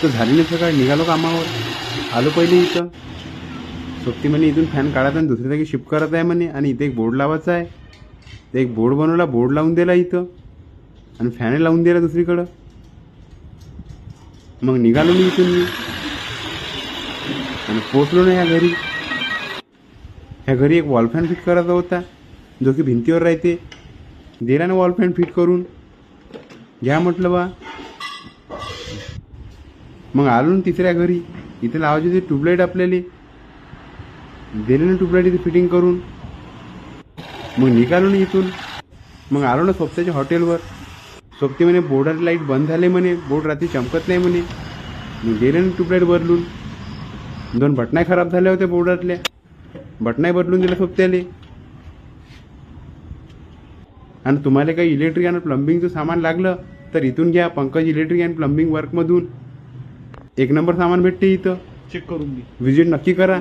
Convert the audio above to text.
तर झाली नाही सकाळ, निघालो कामावर. आलो पहिले इथं. सोबती म्हणे इथून फॅन काढायचा आणि दुसऱ्या जागी शिफ्ट करत आहे म्हणे, आणि इथे एक बोर्ड लावायचा आहे. तर एक बोर्ड बनवला, बोर्ड लावून दिला इथं, आणि फॅन लावून दिला दुसरीकडं. मग निघालो मी इथून आणि पोचलो ना ह्या घरी. ह्या घरी एक वॉल फॅन फिट करायचा होता, जो की भिंतीवर राहते. दिला ना वॉल फॅन फिट करून. घ्या म्हटलं बा. मग आलो ना तिसऱ्या घरी. इथे लावायची होती ट्यूबलाईट आपल्याला. दिले ना ट्यूबलाईट इथे फिटिंग करून. मग निघालो ना इथून. मग आलो ना सोबत्याच्या हॉटेलवर. सोबती म्हणे बोर्डाची लाईट बंद झाले म्हणे, बोर्ड रात्री चमकत नाही म्हणे. मग दिले ना ट्यूबलाईट बदलून. 2 बटनाही खराब झाल्या होत्या बोर्डातल्या, बटनाही बदलून दिल्या सोबत्याले. आणि तुम्हाला काही इलेक्ट्रिक आणि प्लंबिंगचं सामान लागलं तर इथून घ्या, पंकज इलेक्ट्रिक अँड प्लंबिंग वर्कमधून. 1 नंबर सामान भेटते इथं. चेक करून घे. व्हिजिट नक्की करा.